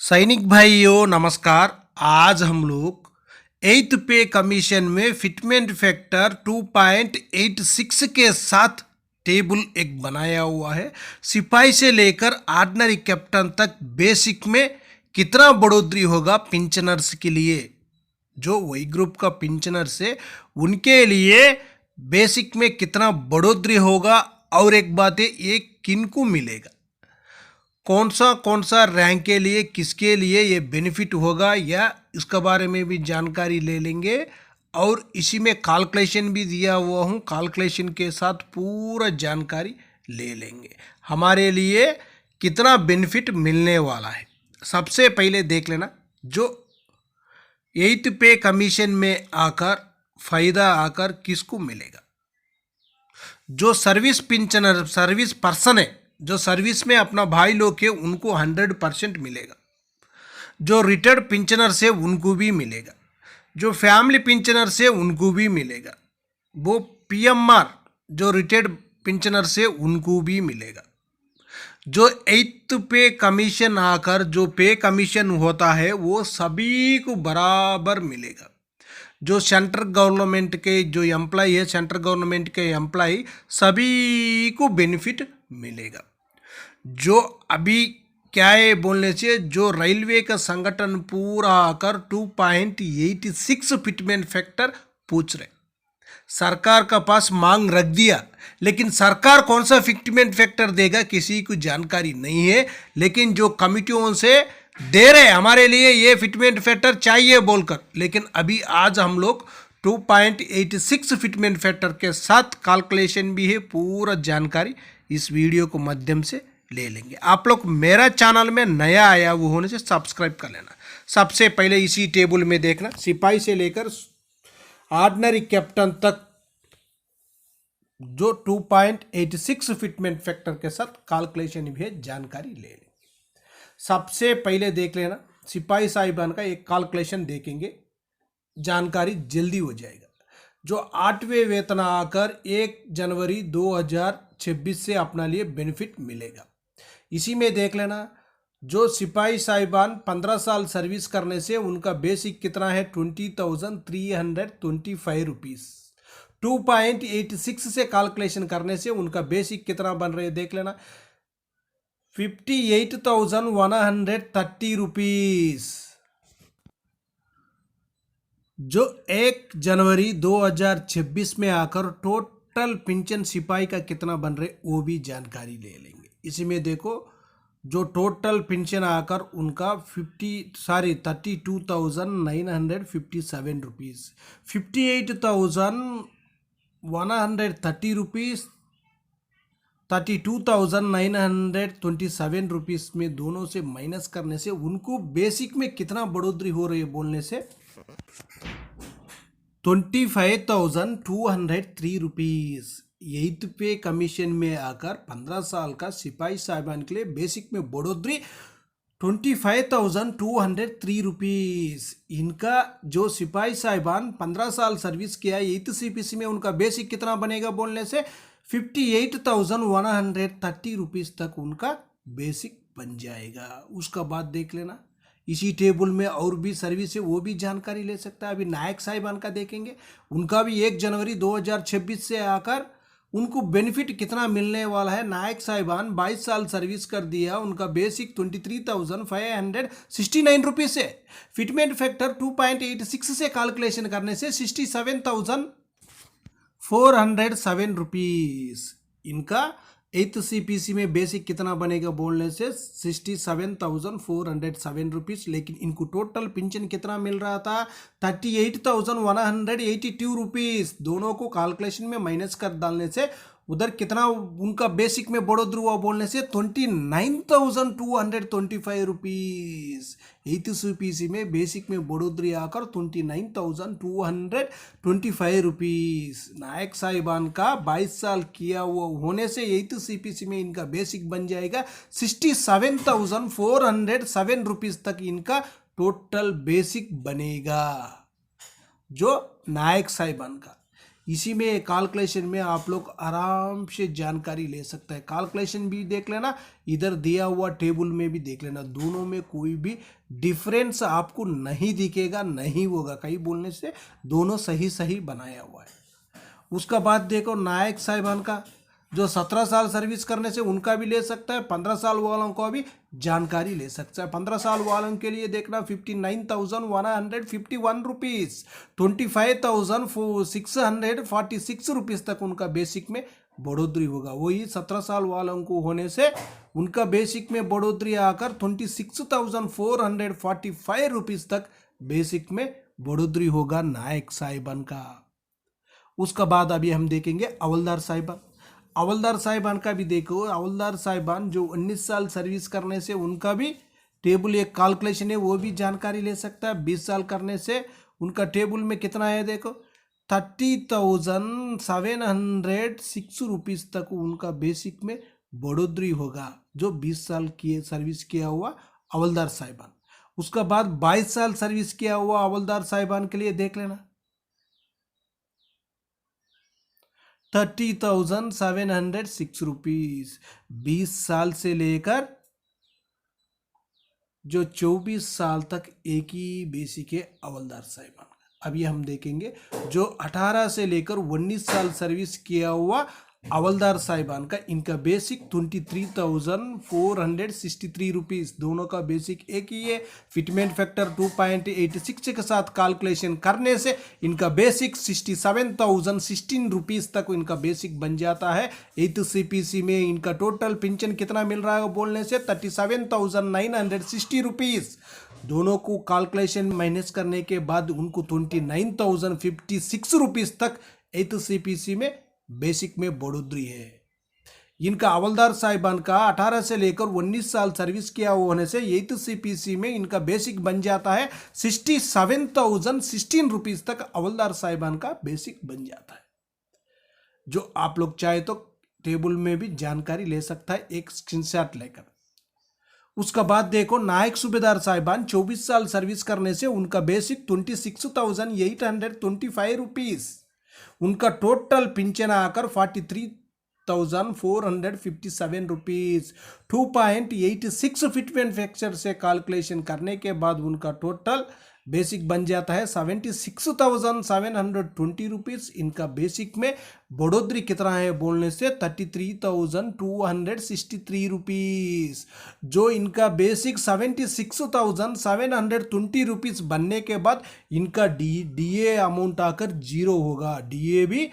सैनिक भाइयों नमस्कार। आज हम लोग एट्थ पे कमीशन में फिटमेंट फैक्टर 2.86 के साथ टेबल एक बनाया हुआ है। सिपाही से लेकर ऑर्डिनरी कैप्टन तक बेसिक में कितना बढ़ोतरी होगा पेंशनर्स के लिए, जो वही ग्रुप का पेंशनर्स है उनके लिए बेसिक में कितना बढ़ोतरी होगा। और एक बात है, ये किनको मिलेगा, कौन सा रैंक के लिए, किसके लिए ये बेनिफिट होगा, या इसके बारे में भी जानकारी ले लेंगे। और इसी में कैलकुलेशन भी दिया हुआ हूँ, कैलकुलेशन के साथ पूरा जानकारी ले लेंगे हमारे लिए कितना बेनिफिट मिलने वाला है। सबसे पहले देख लेना, जो एट्थ पे कमीशन में आकर फ़ायदा आकर किसको मिलेगा। जो सर्विस पेंशनर सर्विस पर्सन है, जो सर्विस में अपना भाई लोग के, उनको 100% मिलेगा। जो रिटायर्ड पेंशनर से उनको भी मिलेगा, जो फैमिली पेंशनर से उनको भी मिलेगा, वो पीएमआर जो रिटायर्ड पेंशनर से उनको भी मिलेगा। जो एट्थ पे कमीशन आकर जो पे कमीशन होता है वो सभी को बराबर मिलेगा। जो सेंट्रल गवर्नमेंट के जो एम्प्लॉय है, सेंट्रल गवर्नमेंट के एम्प्लॉय सभी को बेनिफिट मिलेगा। जो अभी क्या है बोलने से, जो रेलवे का संगठन पूरा आकर 2.86 फिटमेंट फैक्टर पूछ रहे, सरकार का पास मांग रख दिया, लेकिन सरकार कौन सा फिटमेंट फैक्टर देगा किसी को जानकारी नहीं है। लेकिन जो कमिटियों से दे रहे हमारे लिए ये फिटमेंट फैक्टर चाहिए बोलकर, लेकिन अभी आज हम लोग 2.86 फिटमेंट फैक्टर के साथ कैलकुलेशन भी है, पूरा जानकारी इस वीडियो को माध्यम से ले लेंगे। आप लोग मेरा चैनल में नया आया हुआ होने से सब्सक्राइब कर लेना। सबसे पहले इसी टेबल में देखना, सिपाही से लेकर ऑर्डिनरी कैप्टन तक जो 2.86 फिटमेंट फैक्टर के साथ कैलकुलेशन भी है, जानकारी ले लेंगे। सबसे पहले देख लेना, सिपाही साहिबान का एक कैलकुलेशन देखेंगे, जानकारी जल्दी हो जाएगा। जो 8वें वेतन आकर 1 जनवरी 2026 से अपना लिए बेनिफिट मिलेगा। इसी में देख लेना, जो सिपाही साहिबान 15 साल सर्विस करने से उनका बेसिक कितना है, 20,325 रुपीज़। 2.86 से कैलकुलेशन करने से उनका बेसिक कितना बन रहे देख लेना, 58,130 रुपीज़। जो 1 जनवरी 2026 में आकर टोटल पेंशन सिपाही का कितना बन रहे वो भी जानकारी ले लेंगे। इसी में देखो, जो टोटल पेंशन आकर उनका 32,957 रुपीज़, 58,130 रुपीज़, 32,927 रुपीज़ में दोनों से माइनस करने से उनको बेसिक में कितना बढ़ोतरी हो रही है बोलने से 25,203 रुपीज़। एट्थ पे कमीशन में आकर 15 साल का सिपाही साहिबान के लिए बेसिक में बढ़ोतरी 25,203 रुपीज़। इनका जो सिपाही साहिबान 15 साल सर्विस किया है एट्थ सीपीसी में, उनका बेसिक कितना बनेगा बोलने से 58,130 रुपीज़ तक उनका बेसिक बन जाएगा। उसका बाद देख लेना, इसी टेबल में और भी सर्विस है वो भी जानकारी ले सकता है। अभी नायक साहिबान का देखेंगे, उनका भी 1 जनवरी 2026 से आकर उनको बेनिफिट कितना मिलने वाला है। नायक साहिबान 22 साल सर्विस कर दिया, उनका बेसिक 23,569 रुपीज़ है। फिटमेंट फैक्टर 2.86 से कैलकुलेशन करने से 67,407 रुपीज़। इनका एट्थ सीपीसी में बेसिक कितना बनेगा बोलने से 67,407 रुपीज़। लेकिन इनको टोटल पेंशन कितना मिल रहा था, 38,182 रुपीज़। दोनों को कैलकुलेशन में माइनस कर डालने से उधर कितना उनका बेसिक में बढ़ोतरी हुआ बोलने से 29,225 रुपीज़। एट्थ सीपीसी में बेसिक में बढ़ोतरी आकर 29,225 रुपीज़। नायक साहिबान का 22 साल किया हुआ होने से एट्थ सीपीसी में इनका बेसिक बन जाएगा 67,407 रुपीज़ तक इनका टोटल बेसिक बनेगा, जो नायक साहिबान का। इसी में कैलकुलेशन में आप लोग आराम से जानकारी ले सकते हैं। कैलकुलेशन भी देख लेना, इधर दिया हुआ टेबल में भी देख लेना, दोनों में कोई भी डिफरेंस आपको नहीं दिखेगा, नहीं होगा। कहीं बोलने से दोनों सही सही बनाया हुआ है। उसका बाद देखो नायक साहिबान का, जो 17 साल सर्विस करने से उनका भी ले सकता है, 15 साल वालों को भी जानकारी ले सकता है। 15 साल वालों के लिए देखना 59,151 रुपीज़, 25,646 रुपीज़ तक उनका बेसिक में बढ़ोतरी होगा। वही 17 साल वालों को होने से उनका बेसिक में बढ़ोतरी आकर 26,445 रुपीज़ तक बेसिक में बढ़ोतरी होगा नायक साहिबान का। उसका बाद अभी हम देखेंगे हवलदार साहिबान। हवलदार साहिबान का भी देखो, हवलदार साहिबान जो 19 साल सर्विस करने से उनका भी टेबल एक कैलकुलेशन है, वो भी जानकारी ले सकता है। 20 साल करने से उनका टेबल में कितना है देखो, 30,706 रुपीज़ तक उनका बेसिक में बढ़ोतरी होगा, जो 20 साल की सर्विस किया हुआ हवलदार साहिबान। उसका बाद 22 साल सर्विस किया हुआ हवलदार साहिबान के लिए देख लेना 30,706 रुपीज़। 20 साल से लेकर जो 24 साल तक एक ही बेसिक है हवलदार साहिबान का। अभी हम देखेंगे जो 18 से लेकर 19 साल सर्विस किया हुआ हवलदार साहिबान का, इनका बेसिक 23,463 रुपीज़। दोनों का बेसिक एक ही है। फिटमेंट फैक्टर 2.86 के साथ कैलकुलेशन करने से इनका बेसिक 67,016 रुपीज़ तक इनका बेसिक बन जाता है। 8th CPC में इनका टोटल पेंशन कितना मिल रहा है बोलने से 37,960 रुपीज़। दोनों को कैलकुलेशन माइनस करने के बाद उनको 29,056 रुपीज़ तक 8th CPC में बेसिक में बढ़ोतरी है। इनका हवलदार साहिबान का 18 से लेकर 19 साल सर्विस किया होने से 8th CPC में इनका बेसिक बन जाता है 67,016 रुपीज़ तक हवलदार साहिबान का बेसिक बन जाता है। जो आप लोग चाहे तो टेबल में भी जानकारी ले सकता है एक स्क्रीनशॉट लेकर। उसका बाद देखो नायक सूबेदार साहिबान 24 साल सर्विस करने से उनका बेसिक 26,825 रुपीज़। उनका टोटल पिंचन आकर 43,457 रुपीज़। 2.86 फिटमेंट फैक्टर से कैलकुलेशन करने के बाद उनका टोटल बेसिक बन जाता है 76,720 रुपीज़। इनका बेसिक में बढ़ोतरी कितना है बोलने से 33,263 रुपीज़। जो इनका बेसिक 76,720 रुपीज़ बनने के बाद इनका डीए अमाउंट आकर 0 होगा। डीए भी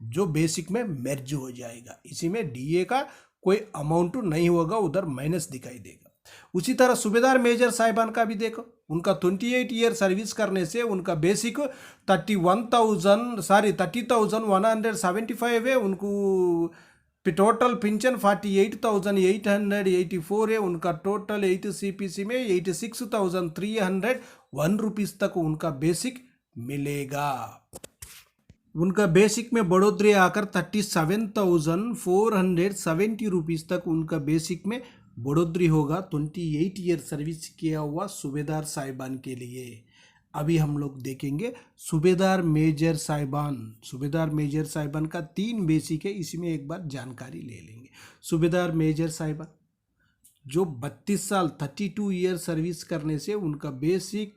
जो बेसिक में मर्ज हो जाएगा, इसी में डीए का कोई अमाउंट नहीं होगा, उधर माइनस दिखाई देगा। उसी तरह सूबेदार मेजर साहिबान का भी देखो, उनका 28 ईयर सर्विस करने से उनका बेसिक 30,175 है। उनको टोटल पेंशन 48,884 है। उनका टोटल 8th CPC में 86,301 रुपीज़ तक उनका बेसिक मिलेगा। उनका बेसिक में बढ़ोतरी आकर 37,470 रुपीज़ तक उनका बेसिक में बढ़ोतरी होगा 28 ईयर सर्विस किया हुआ सूबेदार साहिबान के लिए। अभी हम लोग देखेंगे सूबेदार मेजर साहिबान। सूबेदार मेजर साहिबान का 3 बेसिक है, इसमें एक बार जानकारी ले लेंगे। सूबेदार मेजर साहिबान जो 32 साल 32 ईयर सर्विस करने से उनका बेसिक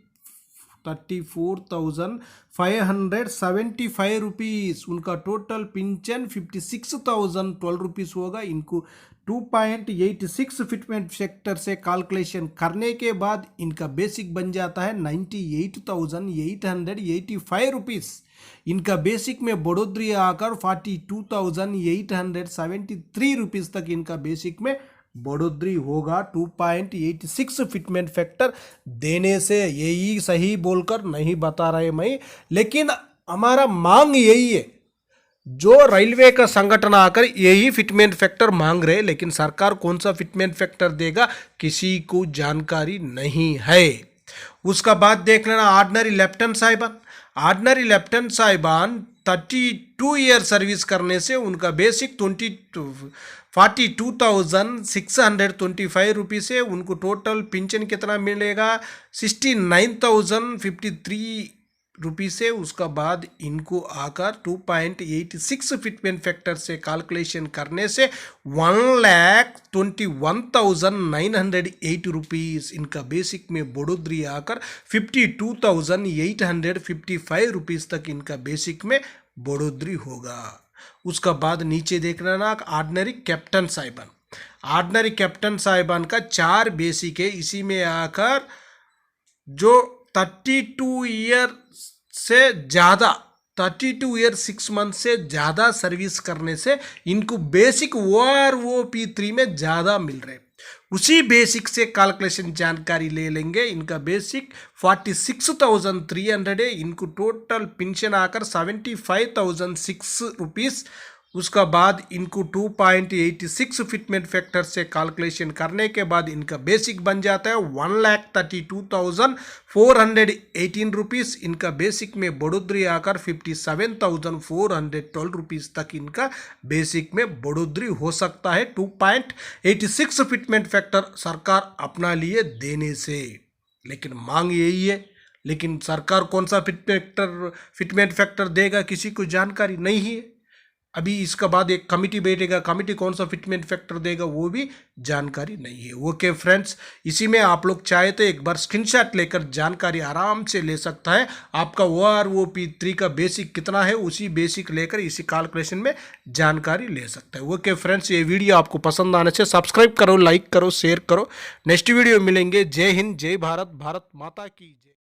34,575 रुपीज़। उनका टोटल पेंशन 56,012 रुपीज़ होगा। इनको 2.86 फिटमेंट फैक्टर से कैलकुलेशन करने के बाद इनका बेसिक बन जाता है 98,885 रुपीज़। इनका बेसिक में बढ़ोतरी आकर 42,873 रुपीज़ तक इनका बेसिक में बढ़ोतरी होगा 2.86 फिटमेंट फैक्टर देने से। यही सही बोलकर नहीं बता रहे मैं, लेकिन हमारा मांग यही है। जो रेलवे का संगठन आकर यही फिटमेंट फैक्टर मांग रहे, लेकिन सरकार कौन सा फिटमेंट फैक्टर देगा किसी को जानकारी नहीं है। उसका बाद देख लेना ऑर्डिनरी लेफ्टिनेंट साहिबान। ऑर्डिनरी लेफ्टिनेंट साहिबान 32 ईयर सर्विस करने से उनका बेसिक 42,625 रुपीज़ है। उनको टोटल पेंशन कितना मिलेगा 69,053 रुपीज़ से, उसका बाद इनको आकर 2.86 फिटमेंट फैक्टर से कैलकुलेशन करने से 1,21,908 रुपीज़ इनका बेसिक में बढ़ोतरी आकर 52,855 रुपीज़ तक इनका बेसिक में बढ़ोतरी होगा। उसका बाद नीचे देखना ना, ऑर्डिनरी कैप्टन साहिबान, ऑर्डिनरी कैप्टन साहिबान का 4 बेसिक है। इसी में आकर जो 32 ईयर से ज़्यादा, 32 ईयर 6 मंथ से ज़्यादा सर्विस करने से इनको बेसिक OROP3 में ज़्यादा मिल रहे। उसी बेसिक से कैलकुलेशन जानकारी ले लेंगे। इनका बेसिक 46,300 है, इनको टोटल पेंशन आकर 75,006 रुपीज़। उसका बाद इनको 2.86 फिटमेंट फैक्टर से कैलकुलेशन करने के बाद इनका बेसिक बन जाता है 1,32,418 रुपीज़। इनका बेसिक में बढ़ोतरी आकर 57,412 रुपीज़ तक इनका बेसिक में बढ़ोतरी हो सकता है 2.86 फिटमेंट फैक्टर सरकार अपना लिए देने से। लेकिन मांग यही है, लेकिन सरकार कौन सा फिटमेंट फैक्टर देगा किसी को जानकारी नहीं है। अभी इसका बाद एक कमिटी बैठेगा, कमिटी कौन सा फिटमेंट फैक्टर देगा वो भी जानकारी नहीं है। ओके फ्रेंड्स, इसी में आप लोग चाहे तो एक बार स्क्रीनशॉट लेकर जानकारी आराम से ले सकता है। आपका OROP3 का बेसिक कितना है, उसी बेसिक लेकर इसी कैलकुलेशन में जानकारी ले सकता है। ओके फ्रेंड्स, ये वीडियो आपको पसंद आने से सब्सक्राइब करो, लाइक करो, शेयर करो। नेक्स्ट वीडियो मिलेंगे। जय हिंद, जय भारत, भारत माता की जय।